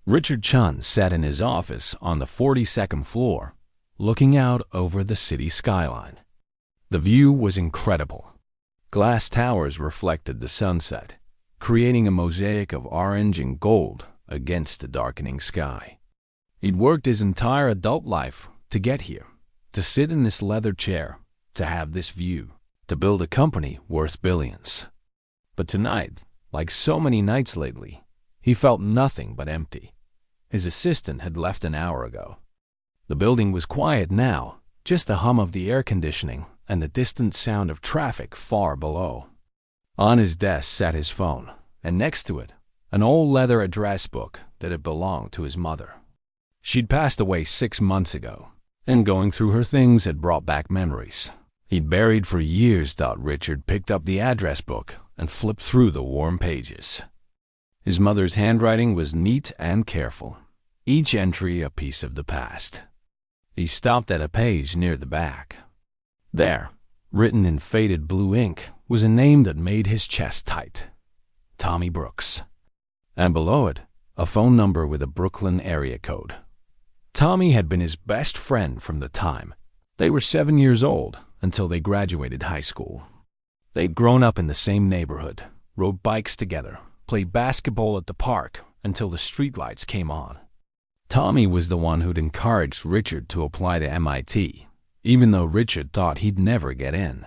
Richard Chun sat in his office on the 42nd floor, looking out over the city skyline. The view was incredible. Glass towers reflected the sunset, creating a mosaic of orange and gold against the darkening sky. He'd worked his entire adult life to get here, to sit in this leather chair, to have this view, to build a company worth billions. But tonight, like so many nights lately, he felt nothing but empty. His assistant had left an hour ago. The building was quiet now, just the hum of the air conditioning and the distant sound of traffic far below. On his desk sat his phone, and next to it, an old leather address book that had belonged to his mother. She'd passed away 6 months ago, and going through her things had brought back memories he'd buried for years. Richard picked up the address book and flipped through the warm pages. His mother's handwriting was neat and careful, each entry a piece of the past. He stopped at a page near the back. There, written in faded blue ink, was a name that made his chest tight. Tommy Brooks. And below it, a phone number with a Brooklyn area code. Tommy had been his best friend from the time they were 7 years old until they graduated high school. They'd grown up in the same neighborhood, rode bikes together, played basketball at the park until the streetlights came on. Tommy was the one who'd encouraged Richard to apply to MIT, even though Richard thought he'd never get in.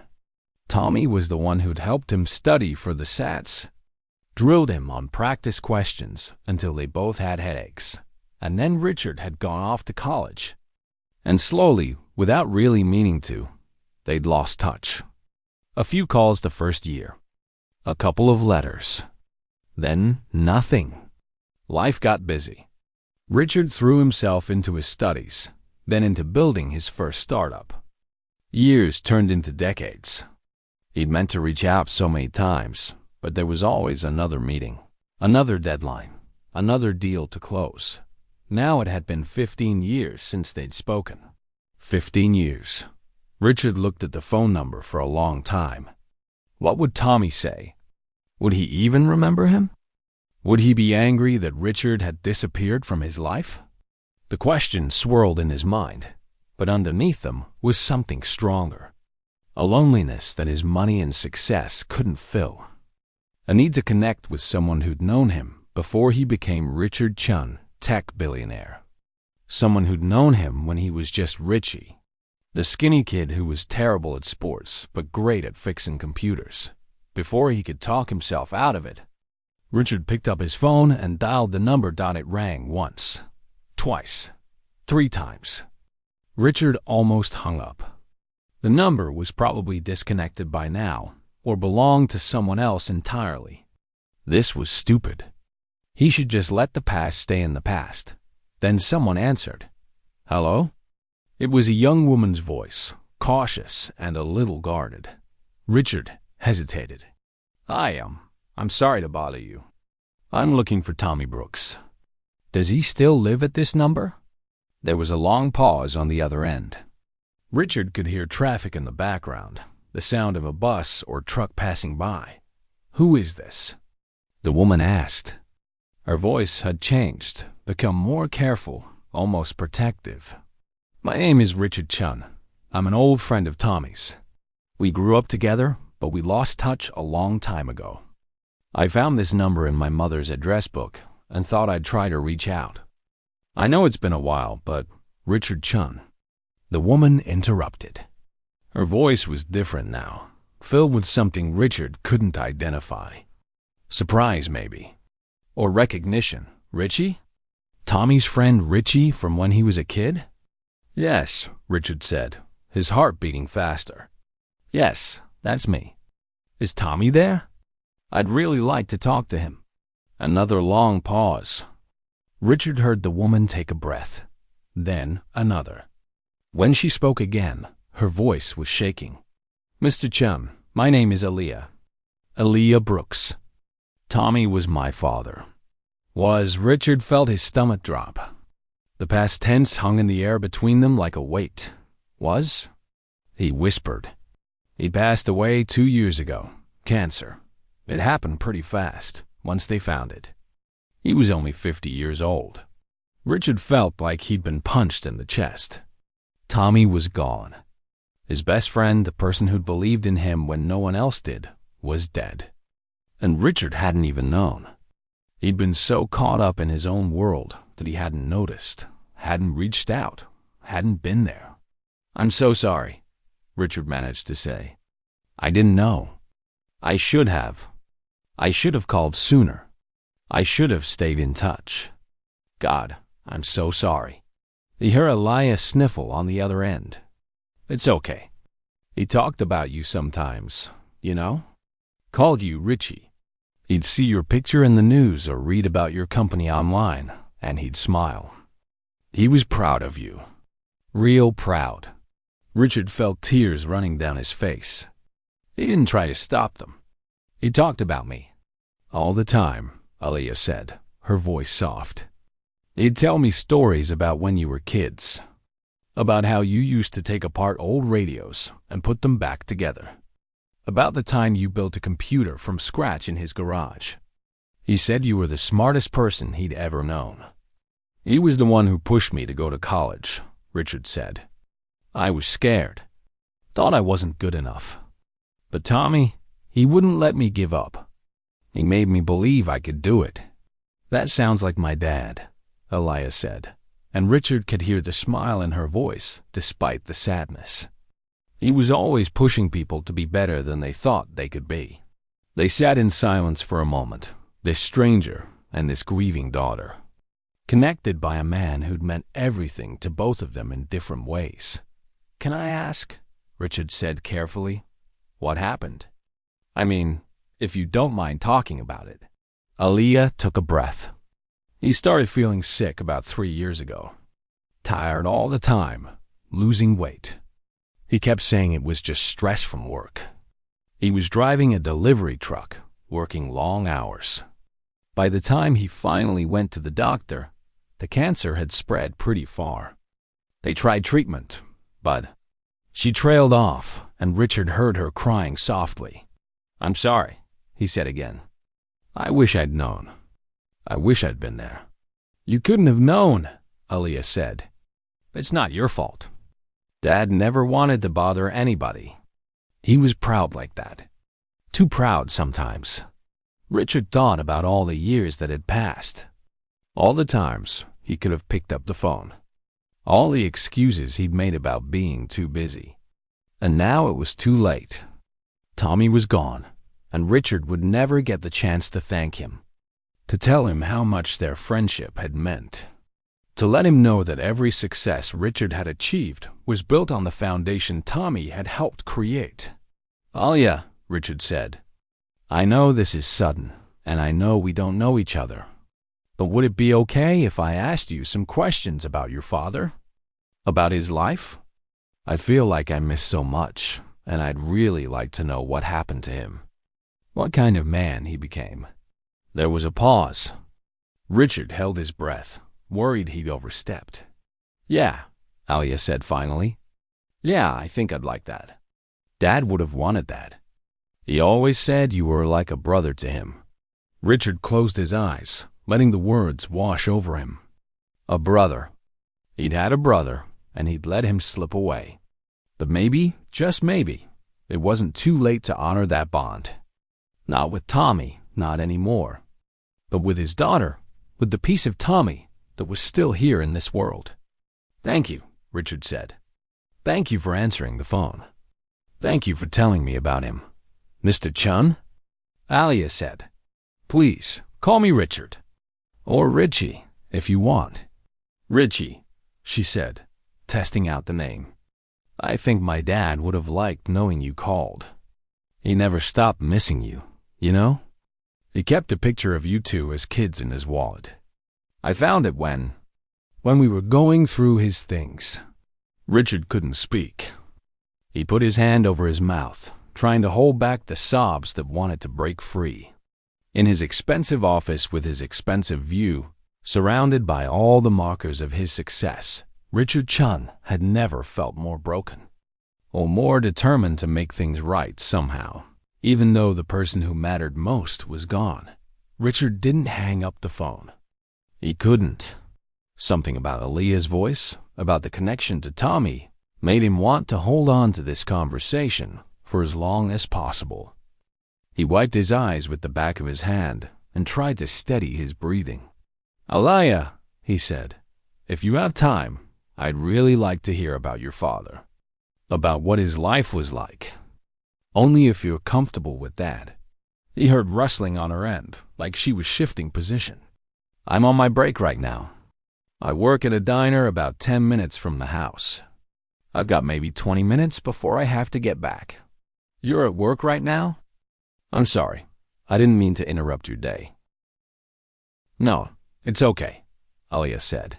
Tommy was the one who'd helped him study for the SATs, drilled him on practice questions until they both had headaches. And then Richard had gone off to college. And slowly, without really meaning to, they'd lost touch. A few calls the first year. A couple of letters. Then nothing. Life got busy. Richard threw himself into his studies, then into building his first startup. Years turned into decades. He'd meant to reach out so many times, but there was always another meeting, another deadline, another deal to close. Now it had been 15 years since they'd spoken. 15 years. Richard looked at the phone number for a long time. What would Tommy say? Would he even remember him? Would he be angry that Richard had disappeared from his life? The questions swirled in his mind, but underneath them was something stronger. A loneliness that his money and success couldn't fill. A need to connect with someone who'd known him before he became Richard Chun, tech billionaire. Someone who'd known him when he was just Richie, the skinny kid who was terrible at sports but great at fixing computers. Before he could talk himself out of it, Richard picked up his phone and dialed the number. It rang once, twice, 3 times. Richard almost hung up. The number was probably disconnected by now, or belonged to someone else entirely. This was stupid. He should just let the past stay in the past. Then someone answered. Hello? It was a young woman's voice, cautious and a little guarded. Richard hesitated. I'm sorry to bother you. I'm looking for Tommy Brooks. Does he still live at this number? There was a long pause on the other end. Richard could hear traffic in the background, the sound of a bus or truck passing by. Who is this? The woman asked. Her voice had changed, become more careful, almost protective. My name is Richard Chun. I'm an old friend of Tommy's. We grew up together, but we lost touch a long time ago. I found this number in my mother's address book and thought I'd try to reach out. I know it's been a while, but Richard Chun. The woman interrupted. Her voice was different now, filled with something Richard couldn't identify. Surprise, maybe. Or recognition. Richie? Tommy's friend Richie from when he was a kid? Yes, Richard said, his heart beating faster. Yes, that's me. Is Tommy there? I'd really like to talk to him. Another long pause. Richard heard the woman take a breath, then another. When she spoke again, her voice was shaking. Mr. Chun, my name is Aaliyah Brooks. Tommy was my father. Richard felt his stomach drop. The past tense hung in the air between them like a weight. He whispered. He passed away 2 years ago. Cancer. It happened pretty fast, once they found it. He was only 50 years old. Richard felt like he'd been punched in the chest. Tommy was gone. His best friend, the person who'd believed in him when no one else did, was dead. And Richard hadn't even known. He'd been so caught up in his own world that he hadn't noticed, hadn't reached out, hadn't been there. "I'm so sorry," Richard managed to say. "I didn't know. I should have. I should have called sooner. I should have stayed in touch. God, I'm so sorry." He heard Elias sniffle on the other end. "It's okay. He talked about you sometimes, you know? Called you Richie. He'd see your picture in the news or read about your company online, and he'd smile. He was proud of you. Real proud." Richard felt tears running down his face. He didn't try to stop them. "He talked about me all the time," Aaliyah said, her voice soft. "He'd tell me stories about when you were kids, about how you used to take apart old radios and put them back together, about the time you built a computer from scratch in his garage. He said you were the smartest person he'd ever known. He was the one who pushed me to go to college," Richard said. "I was scared, thought I wasn't good enough. But Tommy, he wouldn't let me give up. He made me believe I could do it." "That sounds like my dad," Elias said, and Richard could hear the smile in her voice despite the sadness. He was always pushing people to be better than they thought they could be. They sat in silence for a moment, this stranger and this grieving daughter, connected by a man who'd meant everything to both of them in different ways. "Can I ask?" Richard said carefully. "What happened? I mean, if you don't mind talking about it." Aaliyah took a breath. "He started feeling sick about 3 years ago. Tired all the time, losing weight. He kept saying it was just stress from work. He was driving a delivery truck, working long hours. By the time he finally went to the doctor, the cancer had spread pretty far. They tried treatment, but..." She trailed off, and Richard heard her crying softly. "I'm sorry," he said again. "I wish I'd known. I wish I'd been there." "You couldn't have known," Aaliyah said. "It's not your fault. Dad never wanted to bother anybody. He was proud like that. Too proud sometimes." Richard thought about all the years that had passed. All the times he could have picked up the phone. All the excuses he'd made about being too busy. And now it was too late. Tommy was gone, and Richard would never get the chance to thank him, to tell him how much their friendship had meant, to let him know that every success Richard had achieved was built on the foundation Tommy had helped create. "Alia," Richard said, "I know this is sudden, and I know we don't know each other. But would it be okay if I asked you some questions about your father? About his life? I feel like I miss so much, and I'd really like to know what happened to him. What kind of man he became." There was a pause. Richard held his breath, worried he'd overstepped. "Yeah," Alia said finally. "Yeah, I think I'd like that. Dad would have wanted that. He always said you were like a brother to him." Richard closed his eyes, letting the words wash over him. A brother. He'd had a brother, and he'd let him slip away. But maybe, just maybe, it wasn't too late to honor that bond. Not with Tommy, not anymore. But with his daughter, with the piece of Tommy that was still here in this world. "Thank you," Richard said. "Thank you for answering the phone. Thank you for telling me about him." "Mr. Chun?" Alia said. "Please, call me Richard. Or Richie, if you want." "Richie," she said, testing out the name. "I think my dad would have liked knowing you called. He never stopped missing you, you know? He kept a picture of you two as kids in his wallet. I found it when we were going through his things." Richard couldn't speak. He put his hand over his mouth, trying to hold back the sobs that wanted to break free. In his expensive office with his expensive view, surrounded by all the markers of his success, Richard Chun had never felt more broken, or more determined to make things right somehow. Even though the person who mattered most was gone, Richard didn't hang up the phone. He couldn't. Something about Aaliyah's voice, about the connection to Tommy, made him want to hold on to this conversation for as long as possible. He wiped his eyes with the back of his hand and tried to steady his breathing. "Aaliyah," he said, "if you have time, I'd really like to hear about your father. About what his life was like. Only if you're comfortable with that." He heard rustling on her end, like she was shifting position. "I'm on my break right now. I work at a diner about 10 minutes from the house. I've got maybe 20 minutes before I have to get back. You're at work right now? I'm sorry. I didn't mean to interrupt your day." "No, it's okay," Aaliyah said.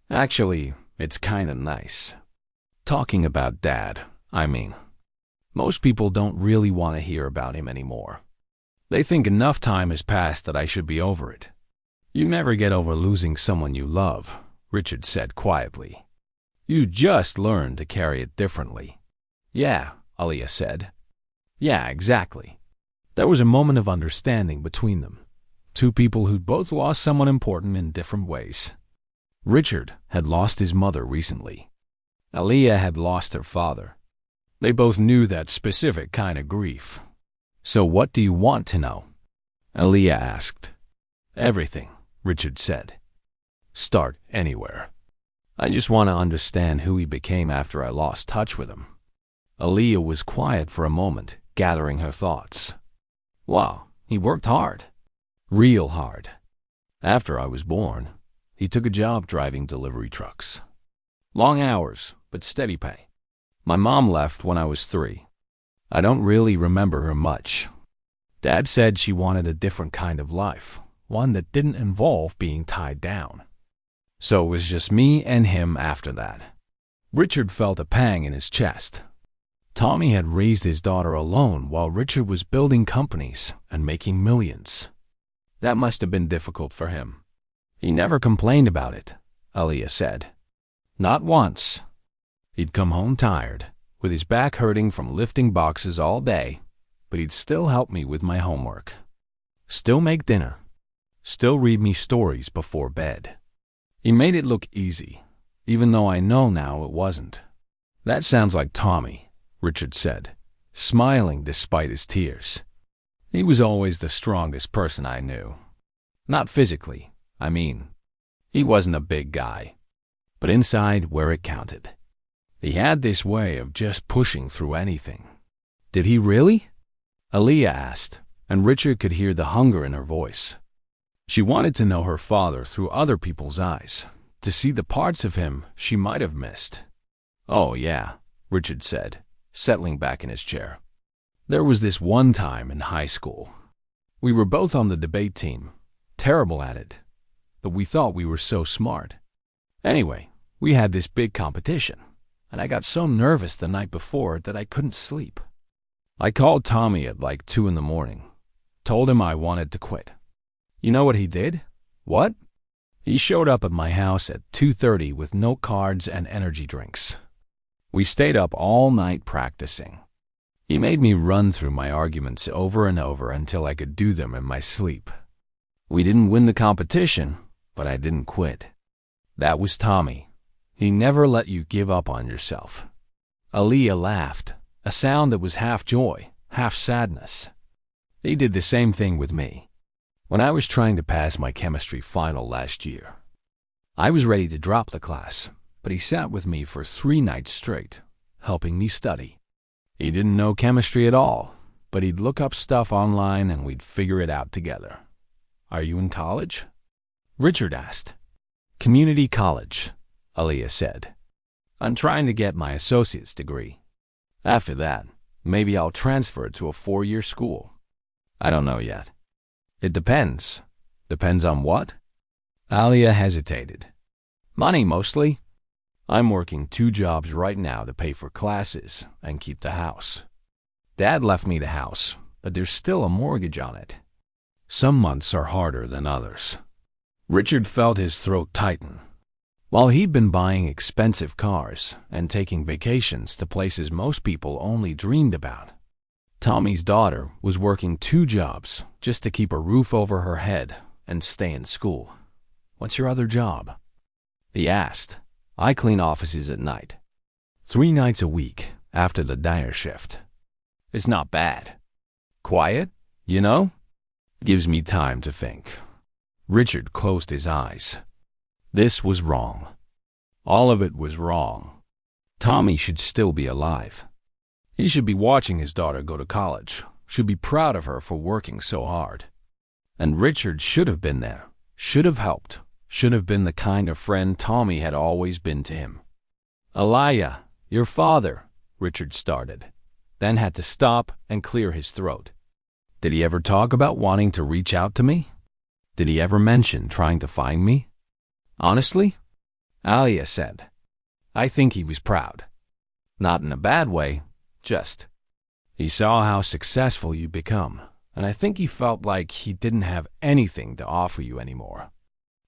"Actually, it's kinda nice. Talking about Dad, I mean. Most people don't really want to hear about him anymore. They think enough time has passed that I should be over it." "You never get over losing someone you love," Richard said quietly. "You just learn to carry it differently." "Yeah," Aaliyah said. "Yeah, exactly." There was a moment of understanding between them. Two people who'd both lost someone important in different ways. Richard had lost his mother recently. Aaliyah had lost her father. They both knew that specific kind of grief. "So what do you want to know?" Aaliyah asked. "Everything," Richard said. "Start anywhere. I just want to understand who he became after I lost touch with him." Aaliyah was quiet for a moment, gathering her thoughts. "Wow, he worked hard. Real hard. After I was born, he took a job driving delivery trucks. Long hours, but steady pay. My mom left when I was 3. I don't really remember her much. Dad said she wanted a different kind of life, one that didn't involve being tied down. So it was just me and him after that." Richard felt a pang in his chest. Tommy had raised his daughter alone while Richard was building companies and making millions. That must have been difficult for him. "He never complained about it," Aaliyah said. "Not once. He'd come home tired, with his back hurting from lifting boxes all day, but he'd still help me with my homework. Still make dinner. Still read me stories before bed. He made it look easy, even though I know now it wasn't." "That sounds like Tommy," Richard said, smiling despite his tears. "He was always the strongest person I knew. Not physically, I mean. He wasn't a big guy, but inside where it counted. He had this way of just pushing through anything." "Did he really?" Aaliyah asked, and Richard could hear the hunger in her voice. She wanted to know her father through other people's eyes, to see the parts of him she might have missed. "Oh, yeah," Richard said, settling back in his chair. "There was this one time in high school. We were both on the debate team, terrible at it, but we thought we were so smart. Anyway, we had this big competition, and I got so nervous the night before that I couldn't sleep. I called Tommy at like 2 in the morning, told him I wanted to quit. You know what he did? What? He showed up at my house at 2:30 with note cards and energy drinks. We stayed up all night practicing. He made me run through my arguments over and over until I could do them in my sleep. We didn't win the competition, but I didn't quit. That was Tommy. He never let you give up on yourself." Aaliyah laughed, a sound that was half joy, half sadness. "He did the same thing with me. When I was trying to pass my chemistry final last year, I was ready to drop the class, but he sat with me for 3 nights straight, helping me study. He didn't know chemistry at all, but he'd look up stuff online and we'd figure it out together." "Are you in college?" Richard asked. "Community college," Aaliyah said. "I'm trying to get my associate's degree. After that, maybe I'll transfer to a 4-year school. I don't know yet. It depends." "Depends on what?" Aaliyah hesitated. "Money, mostly. I'm working 2 jobs right now to pay for classes and keep the house. Dad left me the house, but there's still a mortgage on it. Some months are harder than others." Richard felt his throat tighten. While he'd been buying expensive cars and taking vacations to places most people only dreamed about, Tommy's daughter was working 2 jobs just to keep a roof over her head and stay in school. "What's your other job?" He asked. I clean offices at night. 3 nights a week after the diner shift. It's not bad. Quiet, you know? Gives me time to think. Richard closed his eyes. This was wrong. All of it was wrong. Tommy should still be alive. He should be watching his daughter go to college, should be proud of her for working so hard. And Richard should have been there, should have helped, should have been the kind of friend Tommy had always been to him. Aliyah, your father, Richard started, then had to stop and clear his throat. Did he ever talk about wanting to reach out to me? Did he ever mention trying to find me? Honestly? Aliyah said. I think he was proud. Not in a bad way, just. He saw how successful you'd become, and I think he felt like he didn't have anything to offer you anymore.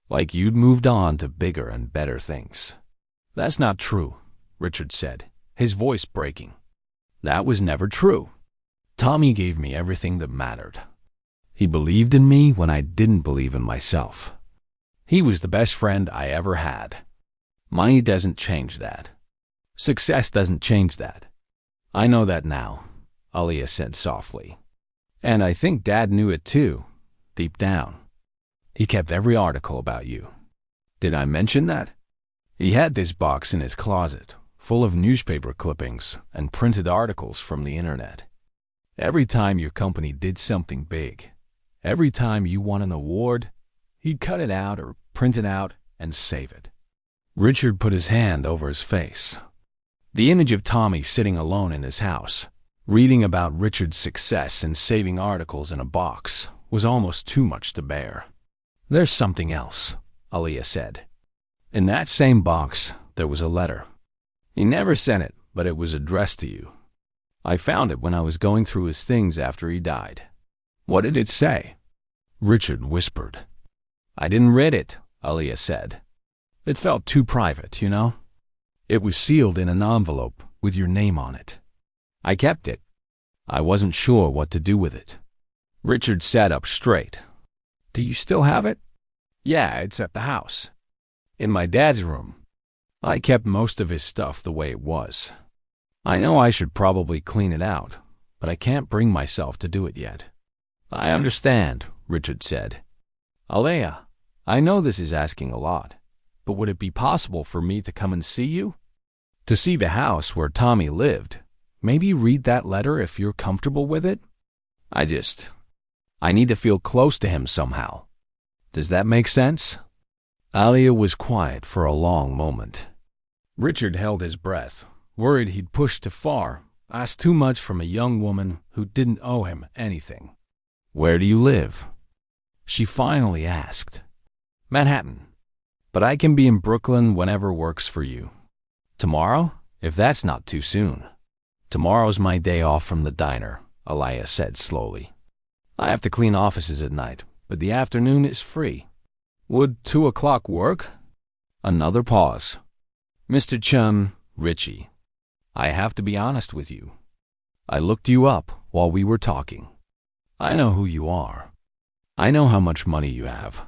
Like you'd moved on to bigger and better things. That's not true, Richard said, his voice breaking. That was never true. Tommy gave me everything that mattered. He believed in me when I didn't believe in myself. He was the best friend I ever had. Money doesn't change that. Success doesn't change that. I know that now, Aliyah said softly. And I think Dad knew it too, deep down. He kept every article about you. Did I mention that? He had this box in his closet, full of newspaper clippings and printed articles from the internet. Every time your company did something big, every time you won an award, he'd cut it out or print it out and save it. Richard put his hand over his face. The image of Tommy sitting alone in his house, reading about Richard's success and saving articles in a box, was almost too much to bear. There's something else, Aliyah said. In that same box, there was a letter. He never sent it, but it was addressed to you. I found it when I was going through his things after he died. What did it say? Richard whispered. I didn't read it, Aliyah said. It felt too private, you know? It was sealed in an envelope with your name on it. I kept it. I wasn't sure what to do with it. Richard sat up straight. Do you still have it? Yeah, it's at the house. In my dad's room. I kept most of his stuff the way it was. I know I should probably clean it out, but I can't bring myself to do it yet. I understand, Richard said. Aliyah, I know this is asking a lot, but would it be possible for me to come and see you? To see the house where Tommy lived? Maybe read that letter if you're comfortable with it? I need to feel close to him somehow. Does that make sense? Aliyah was quiet for a long moment. Richard held his breath, worried he'd pushed too far, asked too much from a young woman who didn't owe him anything. Where do you live? She finally asked. Manhattan. But I can be in Brooklyn whenever works for you. Tomorrow? If that's not too soon. Tomorrow's my day off from the diner, Aliyah said slowly. I have to clean offices at night, but the afternoon is free. Would 2 o'clock work? Another pause. Mr. Chun, Richie, I have to be honest with you. I looked you up while we were talking. I know who you are. I know how much money you have.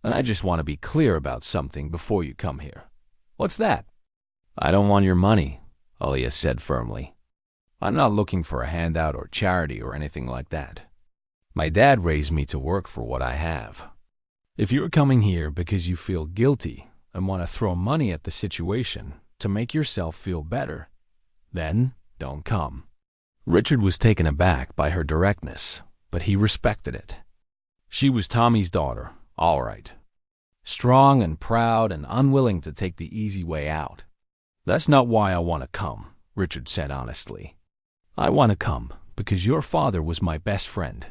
And I just want to be clear about something before you come here. What's that? I don't want your money, Aliyah said firmly. I'm not looking for a handout or charity or anything like that. My dad raised me to work for what I have. If you're coming here because you feel guilty and want to throw money at the situation to make yourself feel better, then don't come. Richard was taken aback by her directness, but he respected it. She was Tommy's daughter, all right. Strong and proud and unwilling to take the easy way out. That's not why I want to come, Richard said honestly. I want to come because your father was my best friend,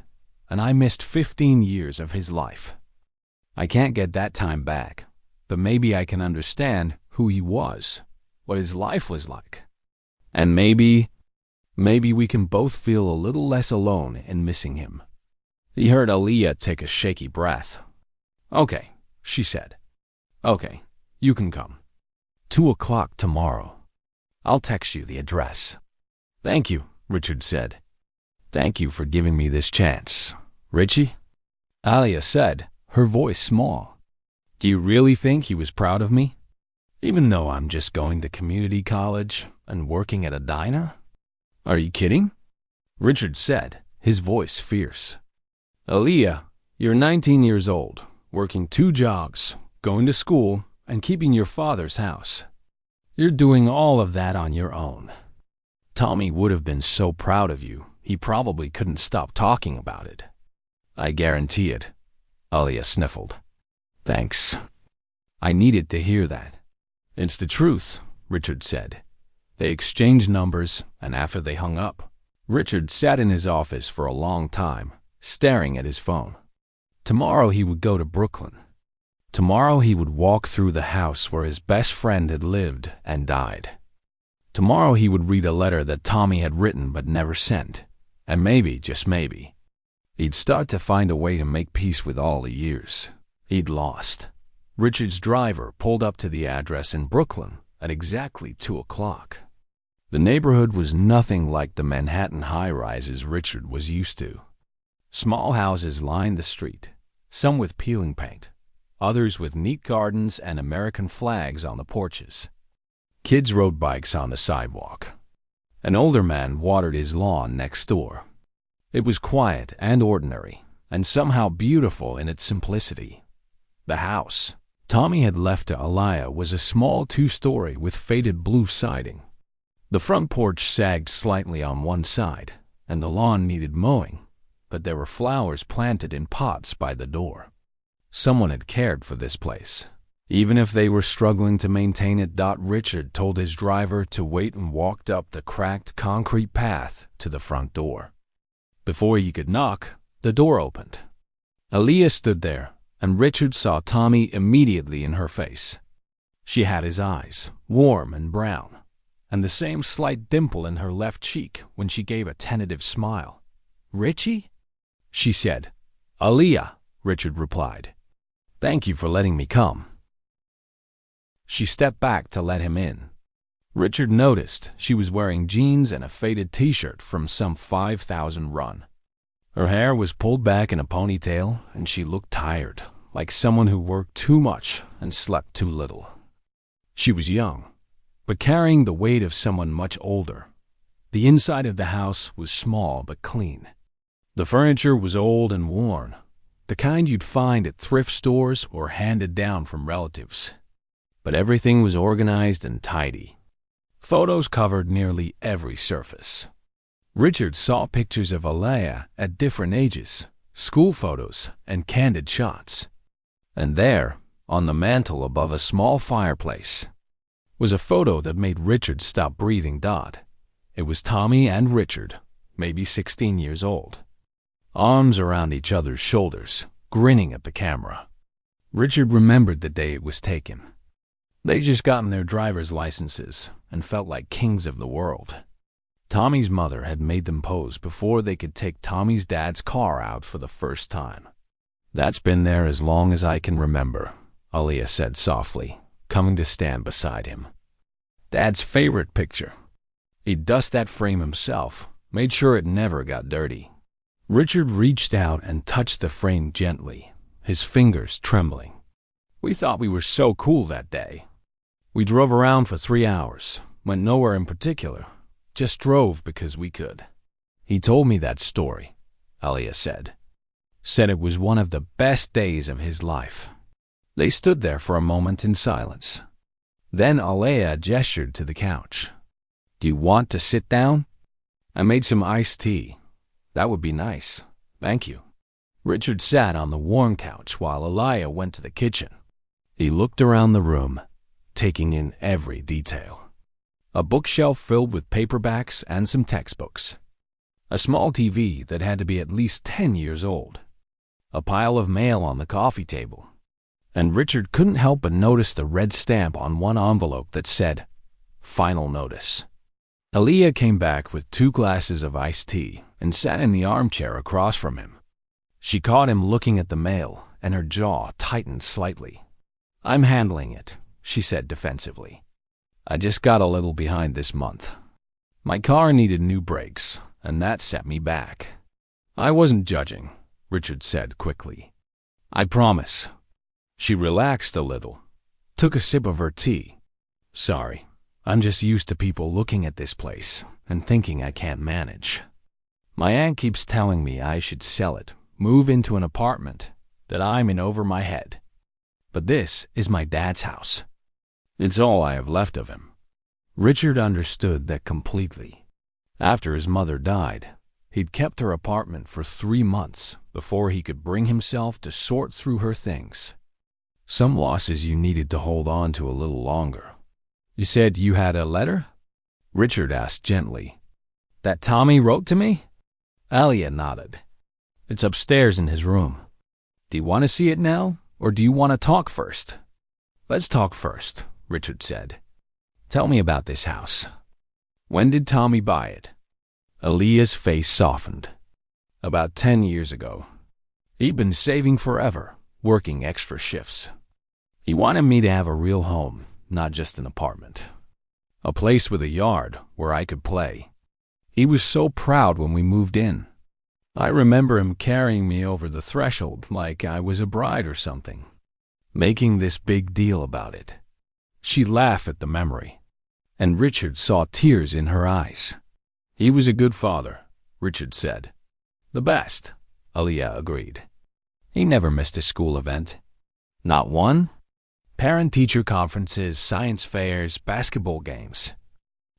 and I missed 15 years of his life. I can't get that time back, but maybe I can understand who he was, what his life was like. And maybe we can both feel a little less alone in missing him. He heard Aliyah take a shaky breath. Okay, she said. Okay, you can come. 2 o'clock tomorrow. I'll text you the address. Thank you, Richard said. Thank you for giving me this chance. Richie? Aliyah said, her voice small. Do you really think he was proud of me? Even though I'm just going to community college and working at a diner? Are you kidding? Richard said, his voice fierce. Aaliyah, you're 19 years old, working 2 jobs, going to school, and keeping your father's house. You're doing all of that on your own. Tommy would have been so proud of you, he probably couldn't stop talking about it. I guarantee it, Aaliyah sniffled. Thanks. I needed to hear that. It's the truth, Richard said. They exchanged numbers, and after they hung up, Richard sat in his office for a long time, staring at his phone. Tomorrow he would go to Brooklyn. Tomorrow he would walk through the house where his best friend had lived and died. Tomorrow he would read a letter that Tommy had written but never sent, and maybe, just maybe, he'd start to find a way to make peace with all the years he'd lost. Richard's driver pulled up to the address in Brooklyn at exactly 2 o'clock. The neighborhood was nothing like the Manhattan high-rises Richard was used to. Small houses lined the street, some with peeling paint, others with neat gardens and American flags on the porches. Kids rode bikes on the sidewalk. An older man watered his lawn next door. It was quiet and ordinary, and somehow beautiful in its simplicity. The house Tommy had left to Aaliyah was a small 2-story with faded blue siding. The front porch sagged slightly on one side, and the lawn needed mowing, but there were flowers planted in pots by the door. Someone had cared for this place, even if they were struggling to maintain it. Richard told his driver to wait and walked up the cracked concrete path to the front door. Before he could knock, the door opened. Aaliyah stood there, and Richard saw Tommy immediately in her face. She had his eyes, warm and brown, and the same slight dimple in her left cheek when she gave a tentative smile. "Richie?" she said. "Aaliyah," Richard replied. "Thank you for letting me come." She stepped back to let him in. Richard noticed she was wearing jeans and a faded t-shirt from some 5,000 run. Her hair was pulled back in a ponytail, and she looked tired, like someone who worked too much and slept too little. She was young, but carrying the weight of someone much older. The inside of the house was small but clean. The furniture was old and worn, the kind you'd find at thrift stores or handed down from relatives. But everything was organized and tidy. Photos covered nearly every surface. Richard saw pictures of Aaliyah at different ages, school photos, and candid shots. And there, on the mantel above a small fireplace, was a photo that made Richard stop breathing. It was Tommy and Richard, maybe 16 years old, arms around each other's shoulders, grinning at the camera. Richard remembered the day it was taken. They'd just gotten their driver's licenses and felt like kings of the world. Tommy's mother had made them pose before they could take Tommy's dad's car out for the first time. "That's been there as long as I can remember," Aaliyah said softly, coming to stand beside him. "Dad's favorite picture. He'd dust that frame himself, made sure it never got dirty." Richard reached out and touched the frame gently, his fingers trembling. "We thought we were so cool that day. We drove around for 3 hours, went nowhere in particular, just drove because we could." "He told me that story," Aaliyah said. "Said it was one of the best days of his life." They stood there for a moment in silence. Then Aaliyah gestured to the couch. "Do you want to sit down? I made some iced tea. That would be nice. Thank you." Richard sat on the warm couch while Aaliyah went to the kitchen. He looked around the room, taking in every detail. A bookshelf filled with paperbacks and some textbooks. A small TV that had to be at least 10 years old. A pile of mail on the coffee table. And Richard couldn't help but notice the red stamp on one envelope that said, "Final Notice." Aaliyah came back with 2 glasses of iced tea and sat in the armchair across from him. She caught him looking at the mail, and her jaw tightened slightly. "I'm handling it," she said defensively. "I just got a little behind this month. My car needed new brakes, and that set me back." "I wasn't judging," Richard said quickly. "I promise." She relaxed a little, took a sip of her tea, Sorry, I'm just used to people looking at this place and thinking I can't manage. My aunt keeps telling me I should sell it, move into an apartment, that I'm in over my head. But this is my dad's house. It's all I have left of him." Richard understood that completely. After his mother died, he'd kept her apartment for 3 months before he could bring himself to sort through her things. Some losses you needed to hold on to a little longer. "You said you had a letter?" Richard asked gently. "That Tommy wrote to me?" Alia nodded. "It's upstairs in his room. Do you want to see it now, or do you want to talk first?" "Let's talk first," Richard said. "Tell me about this house. When did Tommy buy it?" Alia's face softened. "About 10 years ago. He'd been saving forever, working extra shifts. He wanted me to have a real home, not just an apartment. A place with a yard where I could play. He was so proud when we moved in. I remember him carrying me over the threshold like I was a bride or something, making this big deal about it." She laughed at the memory, and Richard saw tears in her eyes. "He was a good father," Richard said. "The best," Alia agreed. "He never missed a school event. Not one? Parent-teacher conferences, science fairs, basketball games.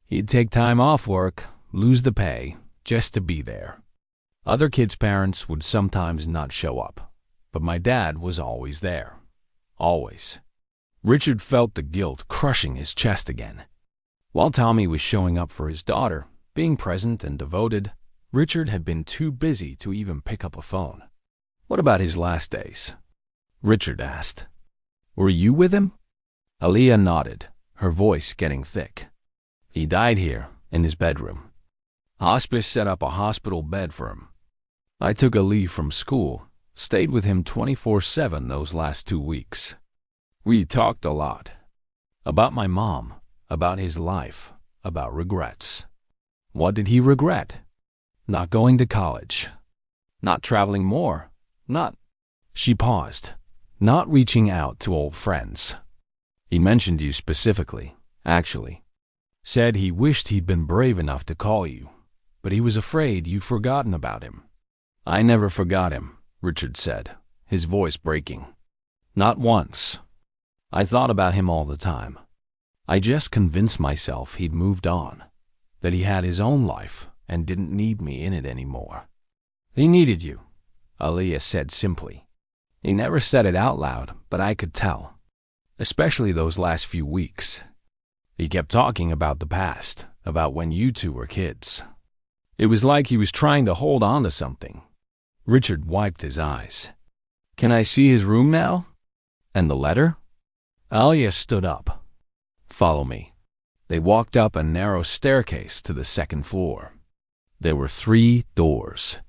He'd take time off work, lose the pay, just to be there. Other kids' parents would sometimes not show up, but my dad was always there. Always." Richard felt the guilt crushing his chest again. While Tommy was showing up for his daughter, being present and devoted, Richard had been too busy to even pick up a phone. "What about his last days?" Richard asked. "Were you with him?" Alia nodded, her voice getting thick. "He died here, in his bedroom. Hospice set up a hospital bed for him. I took a leave from school, stayed with him 24/7 those last 2 weeks. We talked a lot. About my mom, about his life, about regrets. What did he regret? Not going to college. Not traveling more. Not—" She paused. "Not reaching out to old friends. He mentioned you specifically, actually. Said he wished he'd been brave enough to call you, but he was afraid you'd forgotten about him." "I never forgot him," Richard said, his voice breaking. "Not once. I thought about him all the time. I just convinced myself he'd moved on, that he had his own life and didn't need me in it anymore." "He needed you," Alia said simply. "He never said it out loud, but I could tell. Especially those last few weeks. He kept talking about the past, about when you two were kids. It was like he was trying to hold on to something." Richard wiped his eyes. "Can I see his room now? And the letter?" Alia stood up. "Follow me." They walked up a narrow staircase to the second floor. There were 3 doors.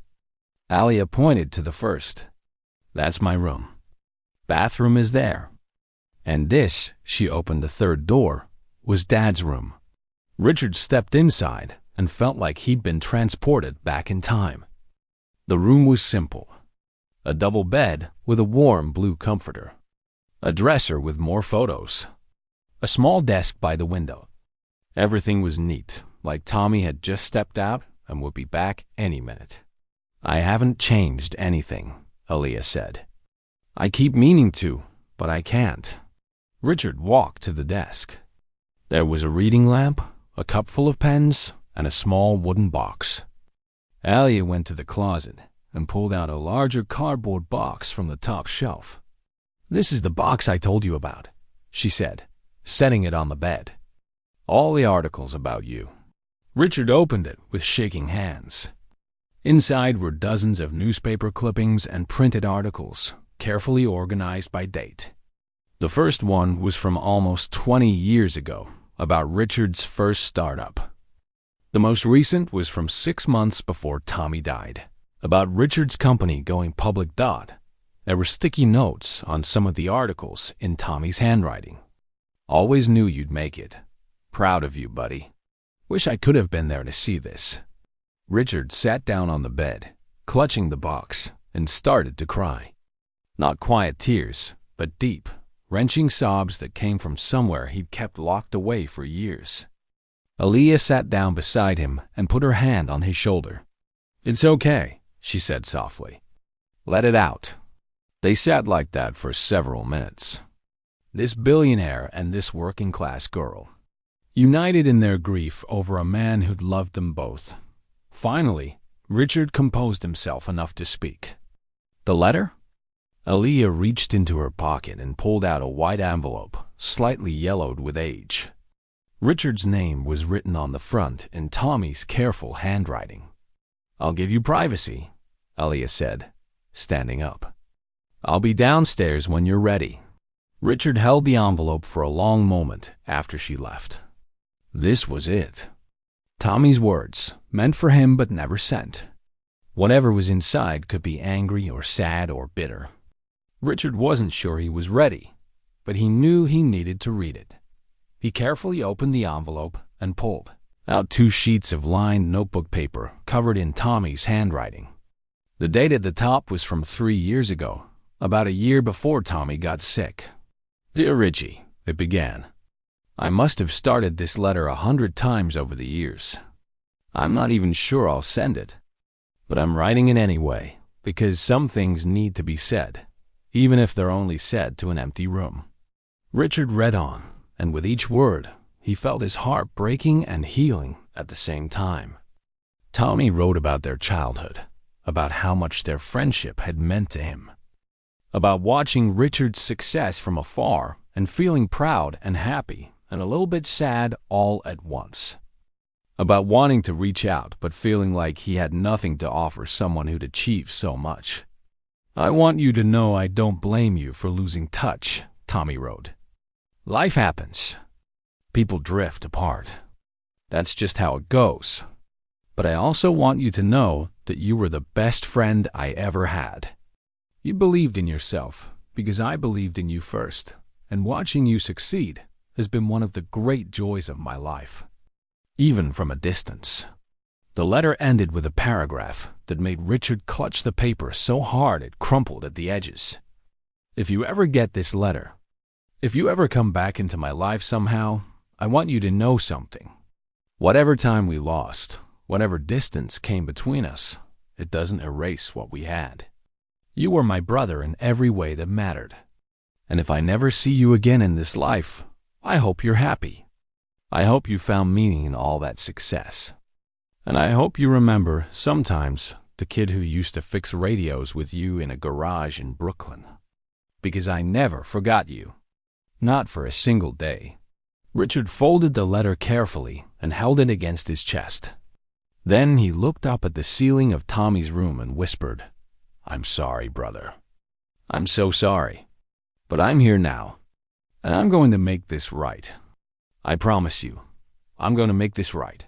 Alia pointed to the first. "That's my room. Bathroom is there. And this," she opened the 3rd door, "was Dad's room." Richard stepped inside and felt like he'd been transported back in time. The room was simple. A double bed with a warm blue comforter. A dresser with more photos. A small desk by the window. Everything was neat, like Tommy had just stepped out and would be back any minute. "I haven't changed anything," Alia said. "I keep meaning to, but I can't." Richard walked to the desk. There was a reading lamp, a cup full of pens, and a small wooden box. Alia went to the closet and pulled out a larger cardboard box from the top shelf. "This is the box I told you about," she said, setting it on the bed. "All the articles about you." Richard opened it with shaking hands. Inside were dozens of newspaper clippings and printed articles, carefully organized by date. The first one was from almost 20 years ago, about Richard's first startup. The most recent was from 6 months before Tommy died, about Richard's company going public. There were sticky notes on some of the articles in Tommy's handwriting. "Always knew you'd make it. Proud of you, buddy. Wish I could have been there to see this." Richard sat down on the bed, clutching the box, and started to cry. Not quiet tears, but deep, wrenching sobs that came from somewhere he'd kept locked away for years. Aaliyah sat down beside him and put her hand on his shoulder. "It's okay," she said softly. "Let it out." They sat like that for several minutes. This billionaire and this working-class girl, united in their grief over a man who'd loved them both. Finally, Richard composed himself enough to speak. "The letter?" Aaliyah reached into her pocket and pulled out a white envelope, slightly yellowed with age. Richard's name was written on the front in Tommy's careful handwriting. "I'll give you privacy," Aaliyah said, standing up. "I'll be downstairs when you're ready." Richard held the envelope for a long moment after she left. This was it. Tommy's words, meant for him but never sent. Whatever was inside could be angry or sad or bitter. Richard wasn't sure he was ready, but he knew he needed to read it. He carefully opened the envelope and pulled out 2 sheets of lined notebook paper covered in Tommy's handwriting. The date at the top was from 3 years ago, about a year before Tommy got sick. "Dear Richie," it began. "I must have started this letter 100 times over the years. I'm not even sure I'll send it, but I'm writing it anyway because some things need to be said, even if they're only said to an empty room." Richard read on, and with each word, he felt his heart breaking and healing at the same time. Tommy wrote about their childhood, about how much their friendship had meant to him, about watching Richard's success from afar and feeling proud and happy and a little bit sad all at once, about wanting to reach out but feeling like he had nothing to offer someone who'd achieved so much. "I want you to know I don't blame you for losing touch," Tommy wrote. "Life happens. People drift apart. That's just how it goes. But I also want you to know that you were the best friend I ever had. You believed in yourself because I believed in you first, and watching you succeed has been one of the great joys of my life, even from a distance." The letter ended with a paragraph that made Richard clutch the paper so hard it crumpled at the edges. "If you ever get this letter, if you ever come back into my life somehow, I want you to know something. Whatever time we lost, whatever distance came between us, it doesn't erase what we had. You were my brother in every way that mattered. And if I never see you again in this life, I hope you're happy. I hope you found meaning in all that success. And I hope you remember, sometimes, the kid who used to fix radios with you in a garage in Brooklyn. Because I never forgot you. Not for a single day." Richard folded the letter carefully and held it against his chest. Then he looked up at the ceiling of Tommy's room and whispered, "I'm sorry, brother. I'm so sorry. But I'm here now, and I'm going to make this right. I promise you, I'm going to make this right."